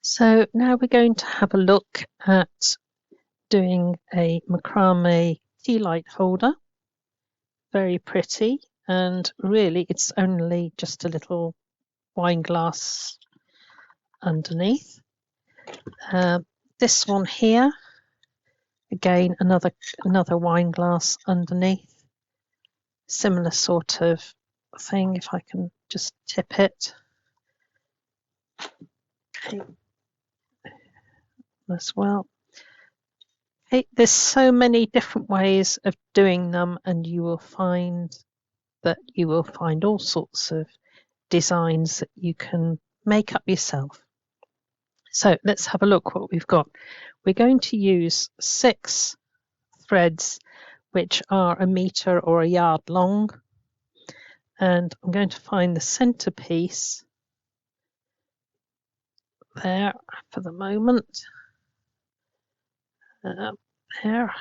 So now we're going to have a look at doing a macrame tea light holder. Very pretty, and really it's only just a little wine glass underneath. This one here, again another wine glass underneath. Similar sort of thing, if I can just tip it. Okay. As well. Okay, there's so many different ways of doing them, and you will find all sorts of designs that you can make up yourself. So let's have a look what we've got. We're going to use 6 threads which are 1 meter or a yard long, and I'm going to find the center piece there for the moment. There.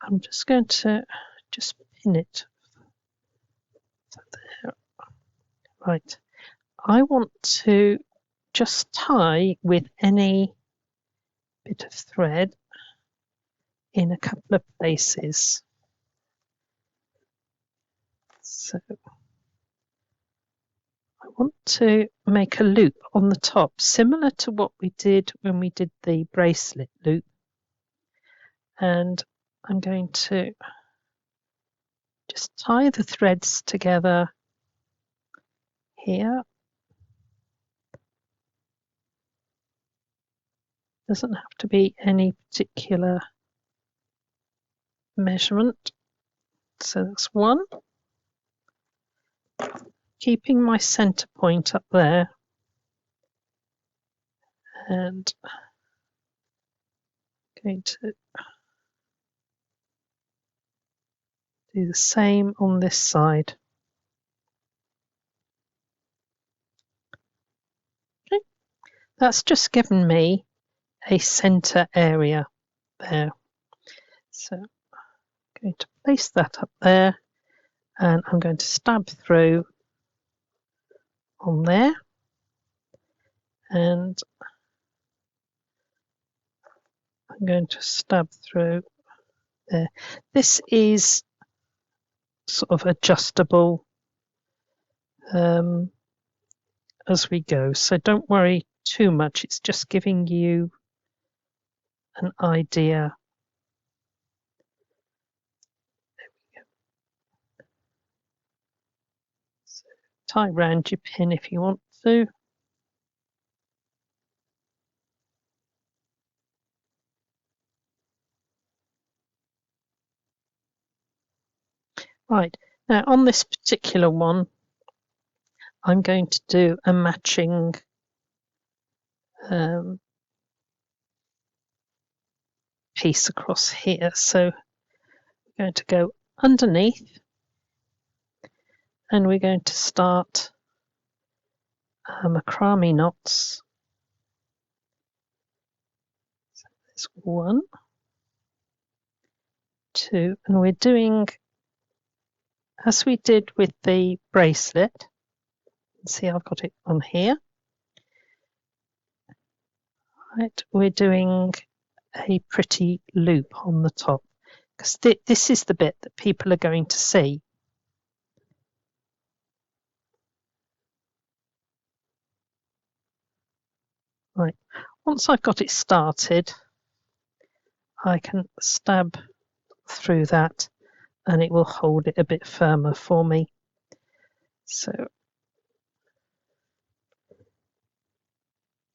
I'm just going to pin it there. Right. I want to just tie with any bit of thread in a couple of places. So I want to make a loop on the top, similar to what we did when we did the bracelet loop. And I'm going to just tie the threads together here. Doesn't have to be any particular measurement. So that's one. Keeping my center point up there. And I'm going to do the same on this side. Okay. That's just given me a center area there. So I'm going to place that up there, and I'm going to stab through on there, and I'm going to stab through there. This is sort of adjustable as we go, so don't worry too much. It's just giving you an idea. There we go. So tie round your pin if you want to. Right, now on this particular one, I'm going to do a matching piece across here. So we're going to go underneath, and we're going to start macrame knots. So there's 1, 2, and we're doing as we did with the bracelet. See, I've got it on here. Right, we're doing a pretty loop on the top, because this is the bit that people are going to see. Right, once I've got it started, I can stab through that, and it will hold it a bit firmer for me. So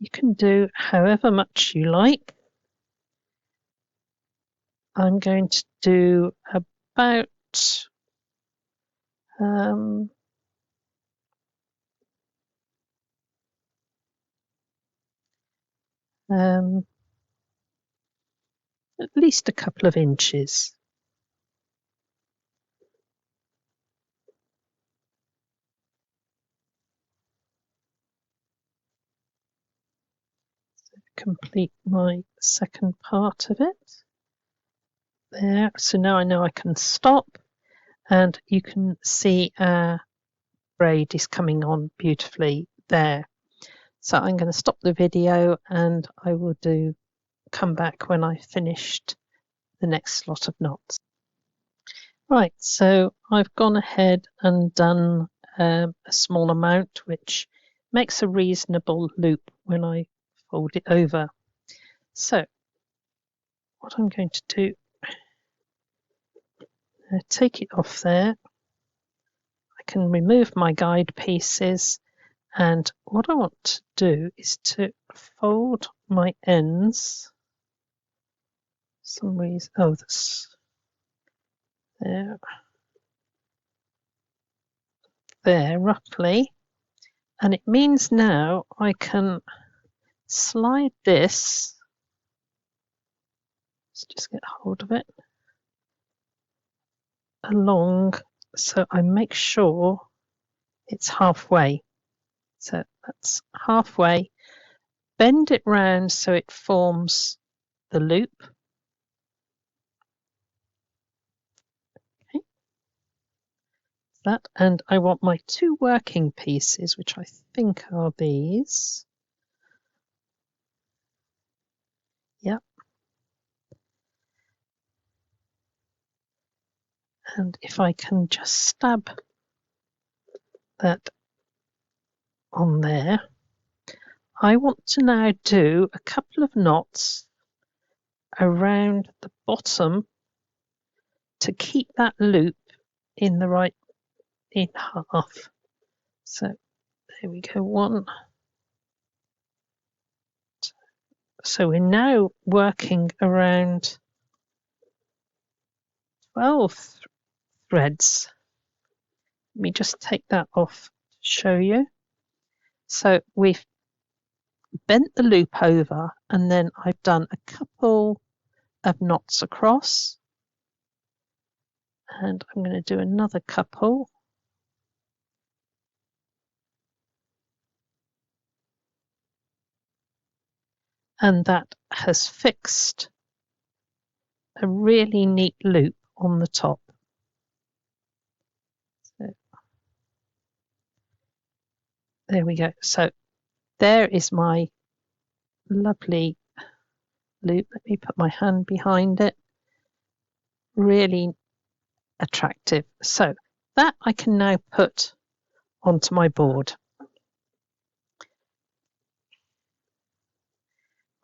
you can do however much you like. I'm going to do about at least a couple of inches. So complete my second part of it there. So now I know I can stop, and you can see our braid is coming on beautifully there. So I'm going to stop the video and I will come back when I've finished the next lot of knots. Right, so I've gone ahead and done a small amount, which makes a reasonable loop when I fold it over. So what I'm going to do, take it off there. I can remove my guide pieces, and what I want to do is to fold my ends. For some reason, oh, this there roughly, and it means now I can slide this. Let's just get hold of it along, so I make sure it's halfway. So that's halfway. Bend it round so it forms the loop. Okay. That, and I want my two working pieces, which I think are these. Yep. And if I can just stab that on there, I want to now do a couple of knots around the bottom to keep that loop in half. So there we go, one. So we're now working around 12 threads. Let me just take that off to show you. So we've bent the loop over, and then I've done a couple of knots across, and I'm going to do another couple. And that has fixed a really neat loop on the top. So, there we go. So there is my lovely loop. Let me put my hand behind it. Really attractive. So that I can now put onto my board.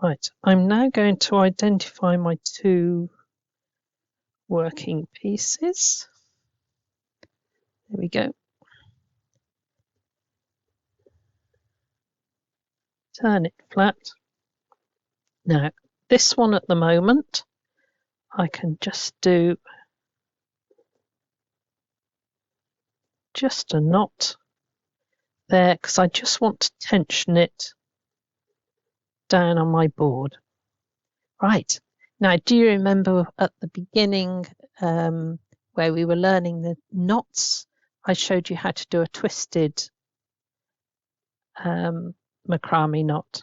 Right, I'm now going to identify my two working pieces. There we go. Turn it flat. Now, this one at the moment, I can just do just a knot there because I just want to tension it down on my board. Right, now do you remember at the beginning where we were learning the knots? I showed you how to do a twisted macrame knot.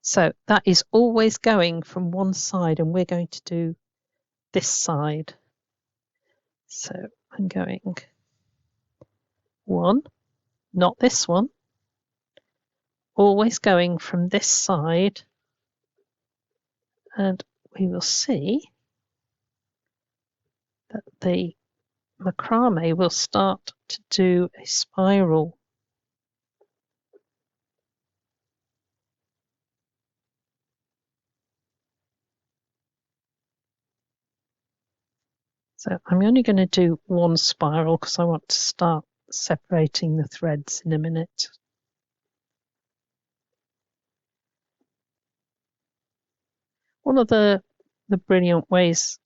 So that is always going from one side, and we're going to do this side. So I'm going one, not this one, always going from this side, and we will see that the macrame will start to do a spiral. So I'm only going to do one spiral because I want to start separating the threads in a minute. One of the brilliant ways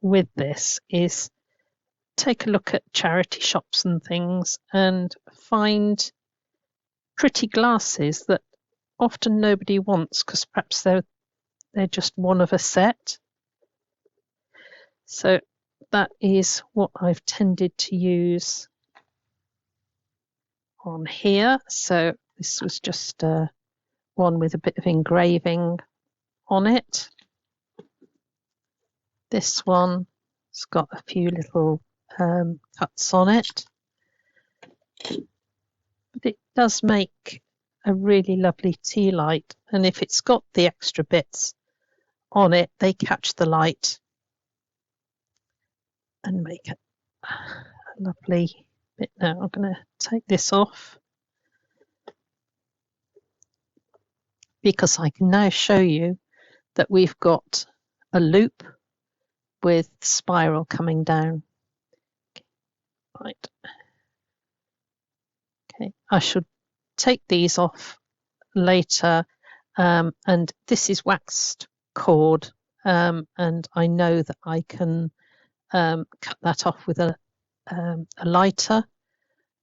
with this is take a look at charity shops and things and find pretty glasses that often nobody wants because perhaps they're just one of a set. So that is what I've tended to use on here. So this was just one with a bit of engraving on it. This one has got a few little cuts on it. does make a really lovely tea light, and if it's got the extra bits on it, they catch the light and make it a lovely bit. Now I'm going to take this off because I can now show you that we've got a loop with spiral coming down. Right. Okay, I should take these off later, and this is waxed cord, and I know that I can cut that off with a lighter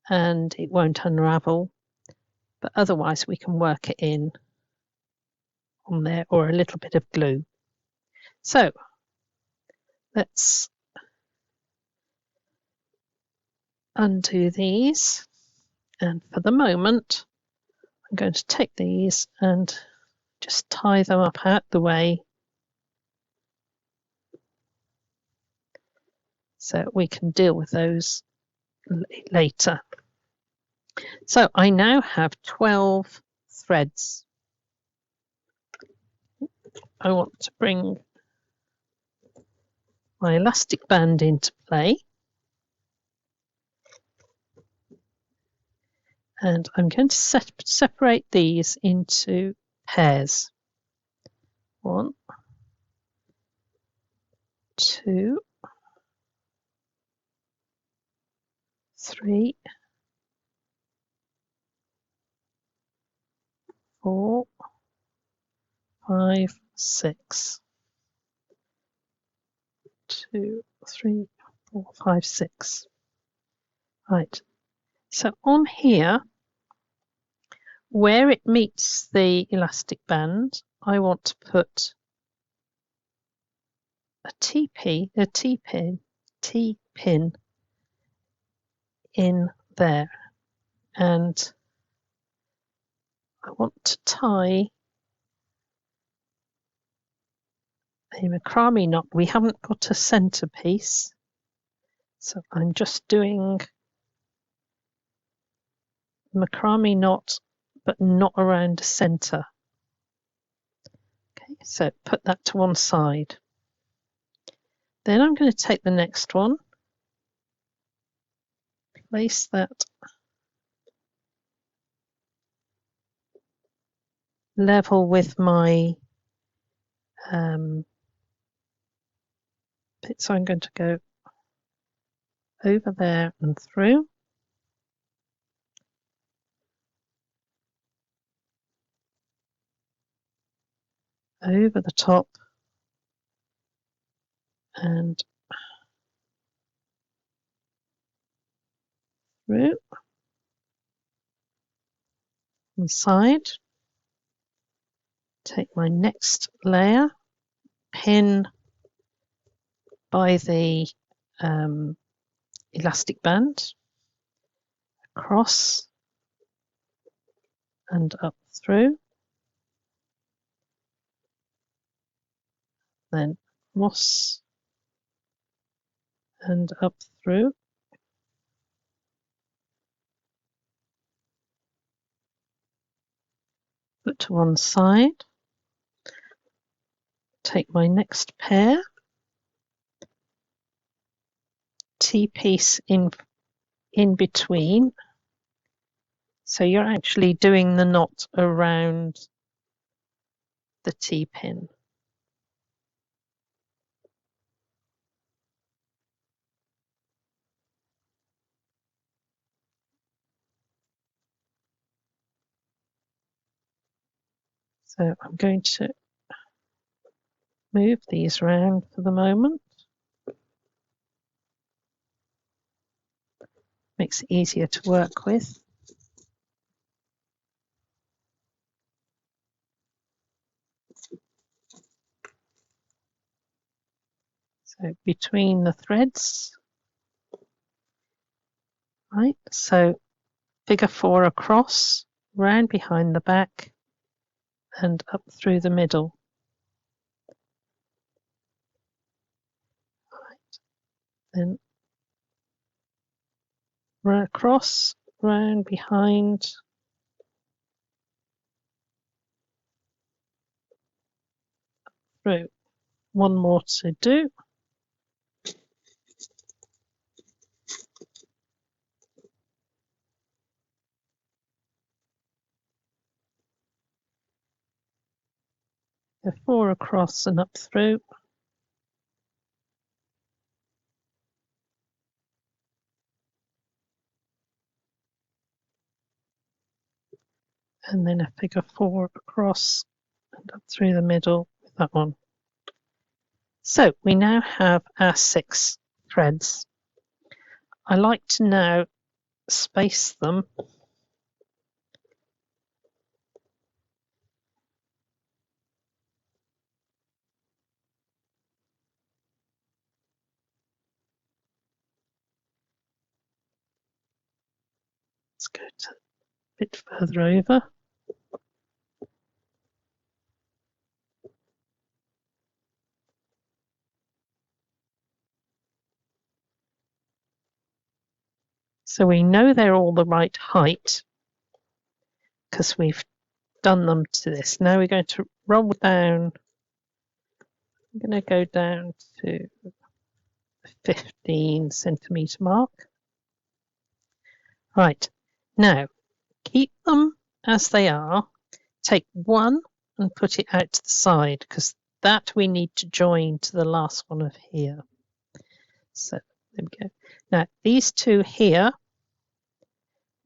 and it won't unravel, but otherwise we can work it in on there, or a little bit of glue. So let's undo these, and for the moment I'm going to take these and just tie them up out the way so we can deal with those later. So I now have 12 threads. I want to bring my elastic band into play, and I'm going to separate these into pairs. 1, 2, 3, 4, 5, 6. 2, 3, 4, 5, 6. Right. So on here, where it meets the elastic band, I want to put a T-pin in there, and I want to tie a macrame knot. We haven't got a centerpiece, so I'm just doing macrame knot, but not around the center. Okay, so put that to one side. Then I'm going to take the next one, place that level with my bit, so I'm going to go over there and through. Over the top and through and side. Take my next layer, pin by the elastic band, across and up through, then across and up through, put to one side, take my next pair, T-piece in between, so you're actually doing the knot around the T-pin. So I'm going to move these around for the moment. Makes it easier to work with. So between the threads, right? So figure 4 across, round behind the back, and up through the middle. Right. Then across, round behind, through. One more to do. Go 4 across and up through. And then a figure 4 across and up through the middle with that one. So we now have our 6 threads. I like to now space them let's go to a bit further over. So we know they're all the right height because we've done them to this. Now we're going to roll down. I'm going to go down to the 15 centimetre mark. Right, now keep them as they are. Take one and put it out to the side because that we need to join to the last one of here. So there we go. Now these 2 here,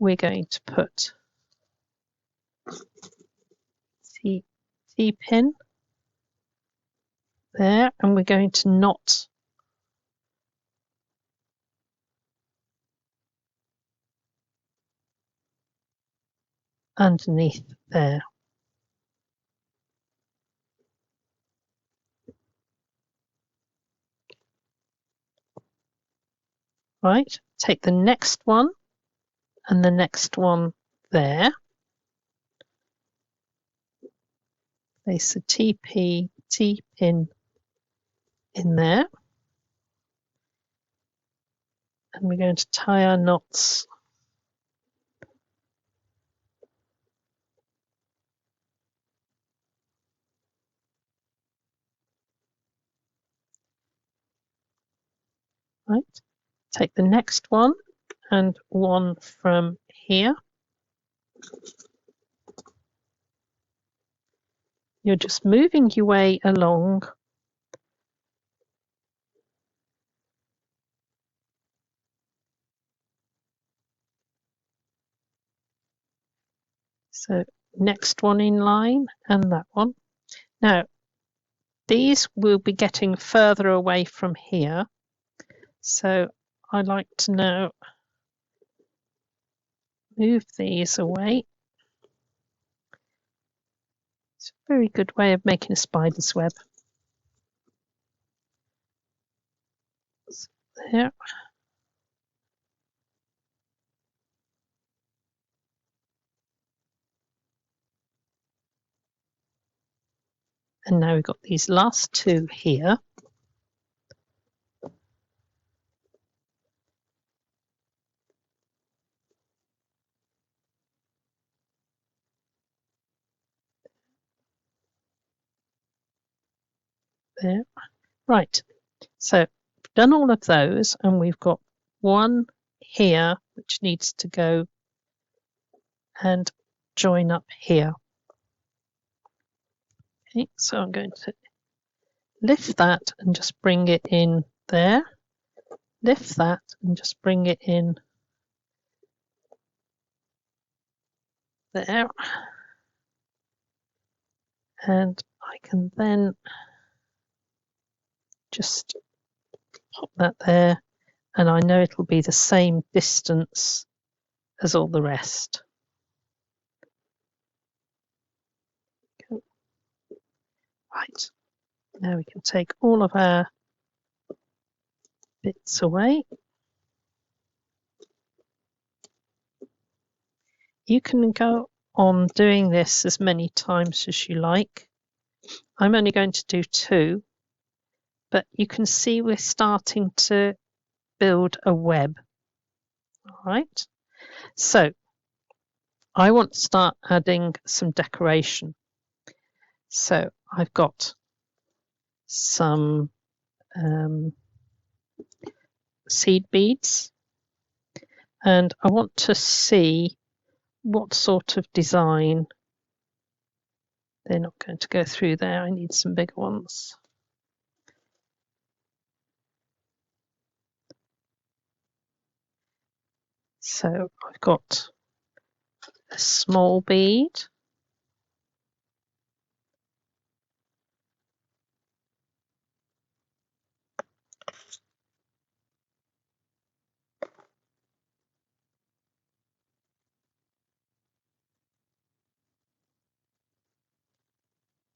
we're going to put T-pin there, and we're going to knot underneath there. Right, take the next one and the next one there. Place a T-pin in there. And we're going to tie our knots right. Take the next one and one from here. You're just moving your way along. So next one in line and that one. Now these will be getting further away from here. So I like to now move these away. It's a very good way of making a spider's web. So there. And now we've got these last 2 here. There. Right, so we've done all of those and we've got one here which needs to go and join up here. Okay, so I'm going to lift that and just bring it in there. Lift that and just bring it in there. And I can then just pop that there, and I know it'll be the same distance as all the rest. Okay. Right, now we can take all of our bits away. You can go on doing this as many times as you like. I'm only going to do 2, but you can see we're starting to build a web. All right, so I want to start adding some decoration. So I've got some seed beads, and I want to see what sort of design. They're not going to go through there. I need some bigger ones. So I've got a small bead,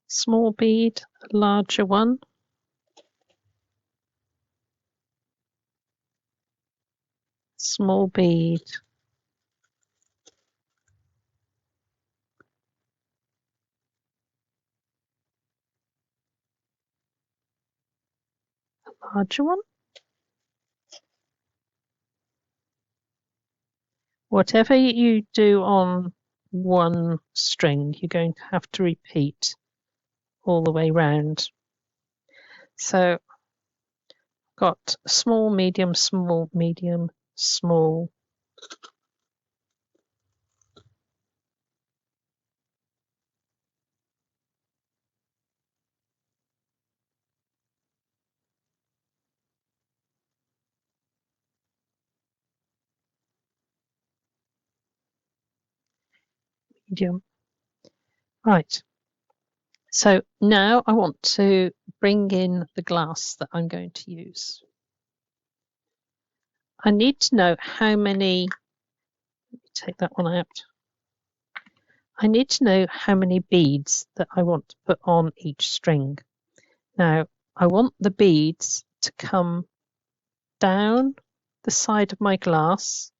small bead, a larger one, small bead, a larger one. Whatever you do on one string, you're going to have to repeat all the way round. So got small, medium, small, medium, small. Medium. Right. So now I want to bring in the glass that I'm going to use. I need to know how many, let me take that one out. I need to know how many beads that I want to put on each string. Now, I want the beads to come down the side of my glass,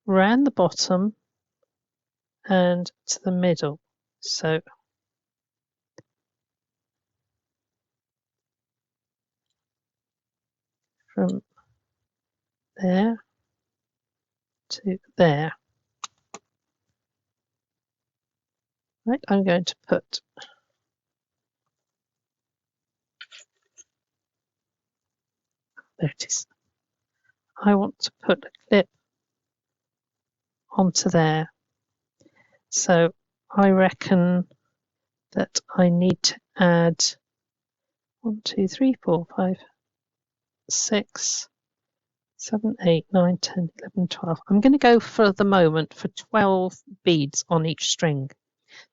round the bottom, and to the middle. So from there to there. Right, I'm going to put there it is. I want to put a clip onto there. So I reckon that I need to add 1, 2, 3, 4, 5, 6, 7, 8, 9, 10, 11, 12. I'm going to go for the moment for 12 beads on each string.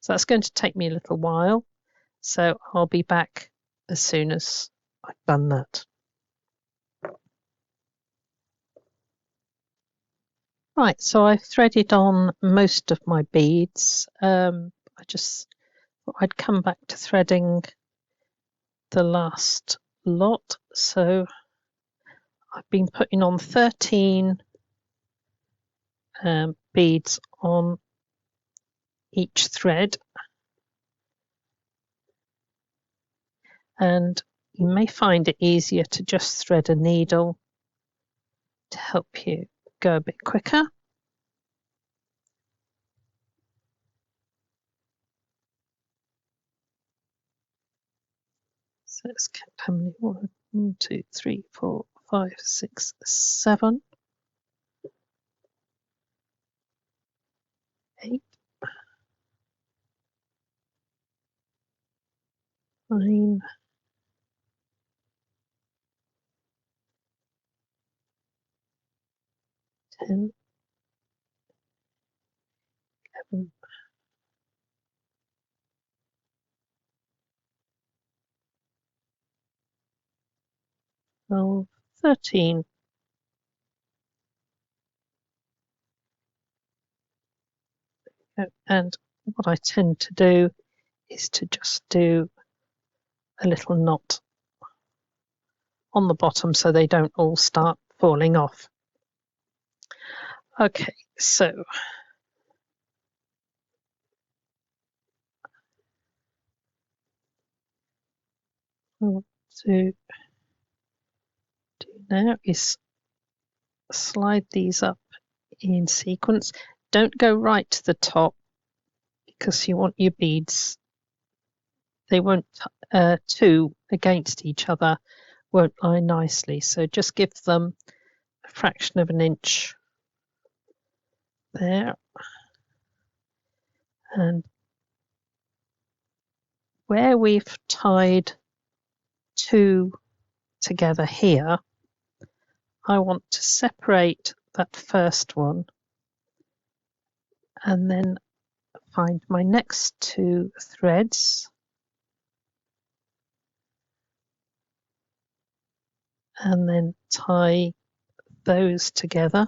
So that's going to take me a little while. So I'll be back as soon as I've done that. Right, so I've threaded on most of my beads. I just thought I'd come back to threading the last lot. So I've been putting on 13 beads on each thread. And you may find it easier to just thread a needle to help you go a bit quicker. So let's count how many. 1, 2, 3, 4, 5, 6, 7, 8, 9, 10, 11, 12, 13. And what I tend to do is to just do a little knot on the bottom so they don't all start falling off. Okay, so what to do now is slide these up in sequence. Don't go right to the top because you want your beads. They won't two against each other won't lie nicely. So just give them a fraction of an inch there. And where we've tied two together here, I want to separate that first one and then find my next two threads and then tie those together.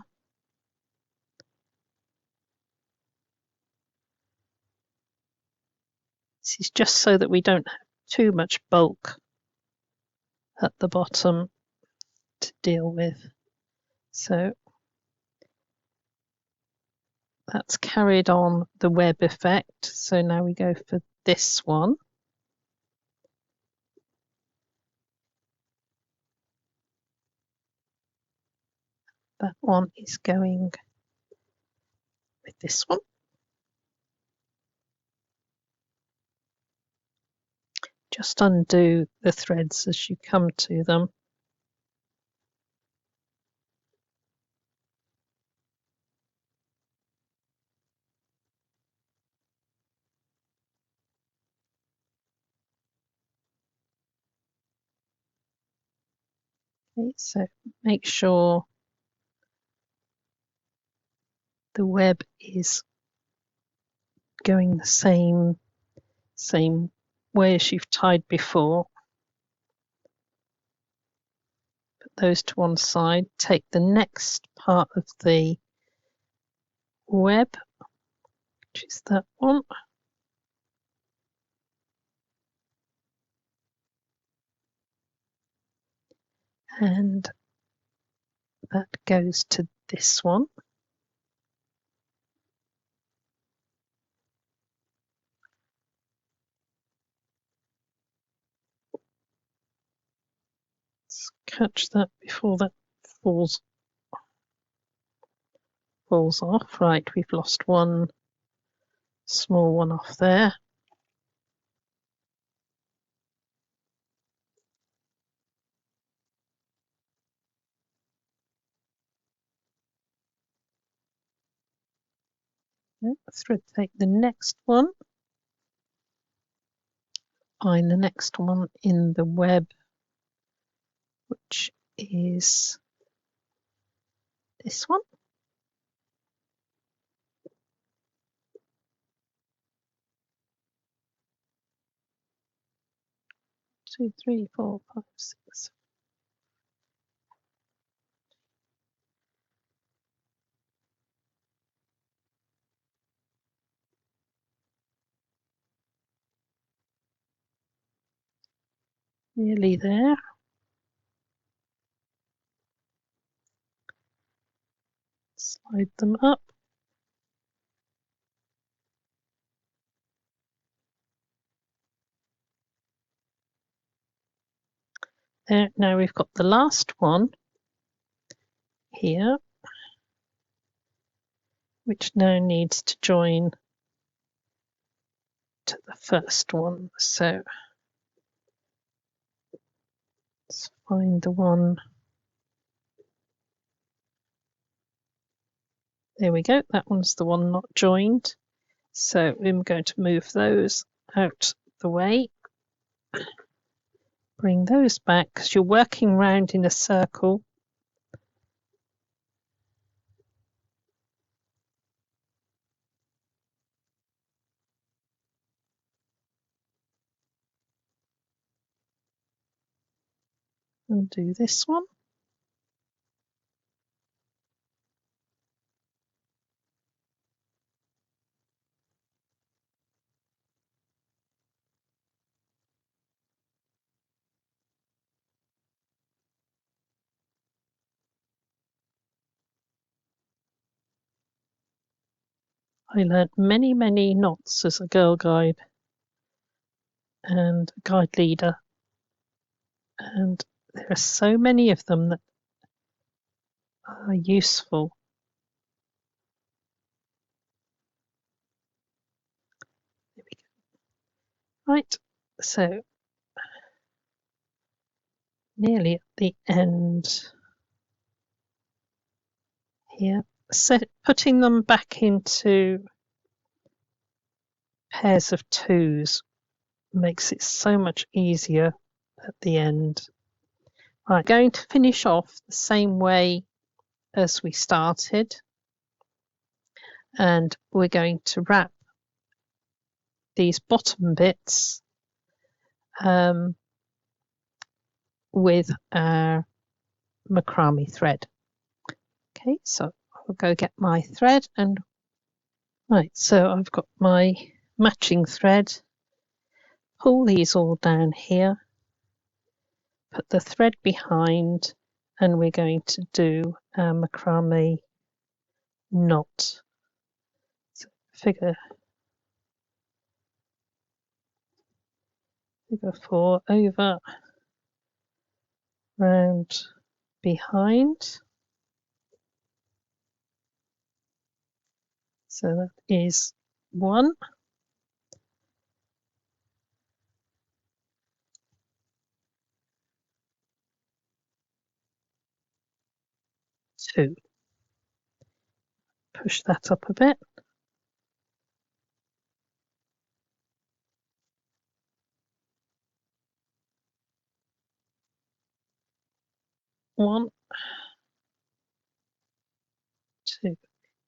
This is just so that we don't have too much bulk at the bottom to deal with. So that's carried on the web effect. So now we go for this one. That one is going with this one. Just undo the threads as you come to them. Okay, so make sure the web is going the same way as you've tied before. Put those to one side. Take the next part of the web, which is that one. And that goes to this one. Let's catch that before that falls off. Right, we've lost one small one off there. Take the next one. Find the next one in the web, which is this one. Two, three, four, five, six. Nearly there. Slide them up. There, now we've got the last one here, which now needs to join to the first one. So let's find the one. There we go. That one's the one not joined. So I'm going to move those out the way. Bring those back because you're working round in a circle. And do this one. I learnt many, many knots as a girl guide and guide leader. And there are so many of them that are useful. There we go. Right, so nearly at the end here. Putting them back into pairs of twos makes it so much easier at the end. Right, going to finish off the same way as we started, and we're going to wrap these bottom bits with our macrame thread. Okay, so I'll go get my thread, and right, so I've got my matching thread. Pull these all down here, put the thread behind, and we're going to do our macrame knot. So figure 4 over, round, behind. So that is 1, 2. Push that up a bit. 1, 2.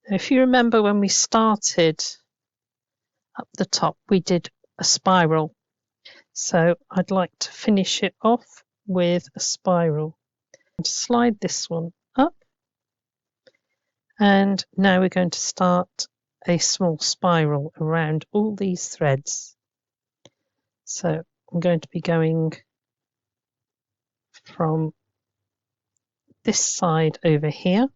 If you remember when we started up the top, we did a spiral. So I'd like to finish it off with a spiral. Slide this one up. And now we're going to start a small spiral around all these threads. So I'm going to be going from this side over here.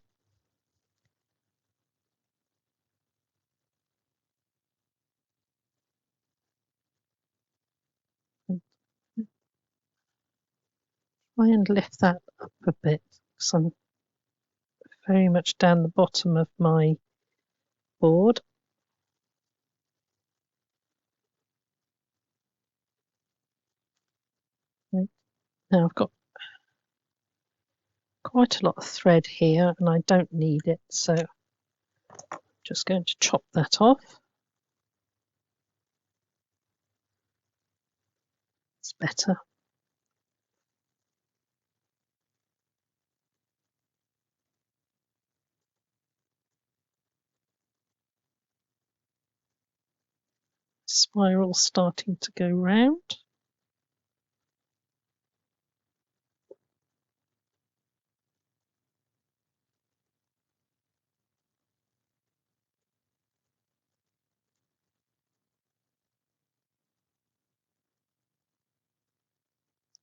Try and lift that up a bit, because I'm very much down the bottom of my board. Right. Now I've got quite a lot of thread here and I don't need it, so I'm just going to chop that off. It's better. Spiral starting to go round.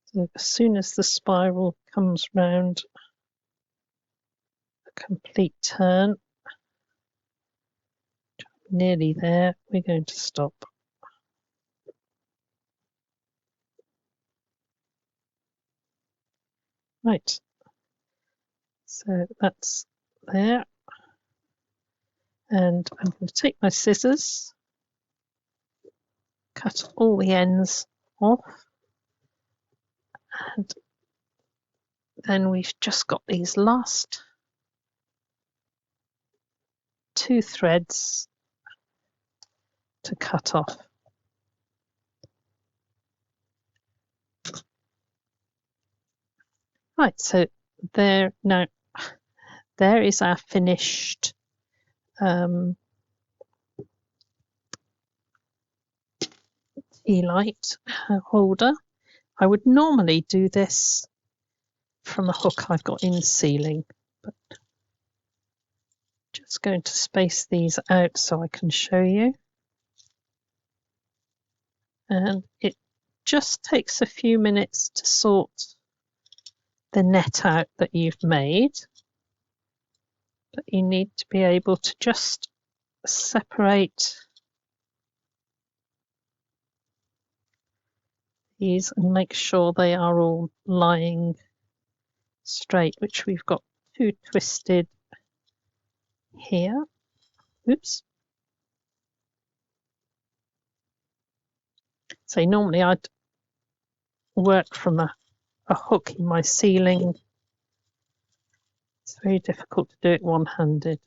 So as soon as the spiral comes round a complete turn, nearly there, we're going to stop. Right, so that's there. And I'm going to take my scissors, cut all the ends off, and then we've just got these last 2 threads to cut off. Right, so there now, there is our finished tea light holder. I would normally do this from a hook I've got in ceiling, but just going to space these out so I can show you. And it just takes a few minutes to sort the net out that you've made, but you need to be able to just separate these and make sure they are all lying straight, which we've got 2 twisted here. Oops. So normally I'd work from a a hook in my ceiling. It's very difficult to do it one-handed.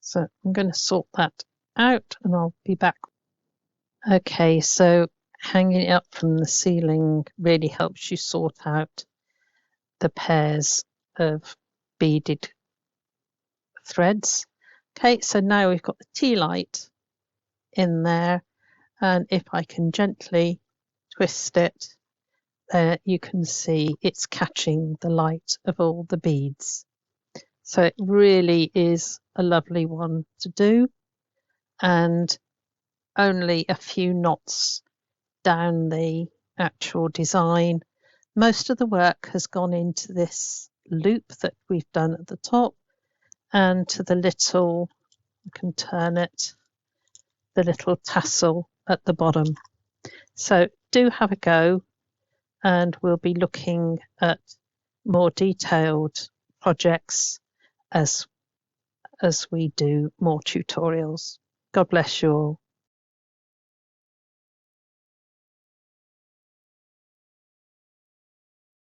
So I'm going to sort that out and I'll be back. Okay, so hanging it up from the ceiling really helps you sort out the pairs of beaded threads. Okay, so now we've got the tea light in there, and if I can gently twist it, you can see it's catching the light of all the beads. So it really is a lovely one to do, and only a few knots down the actual design. Most of the work has gone into this loop that we've done at the top and to the little, I can turn it, the little tassel at the bottom. So do have a go, and we'll be looking at more detailed projects as we do more tutorials. God bless you all.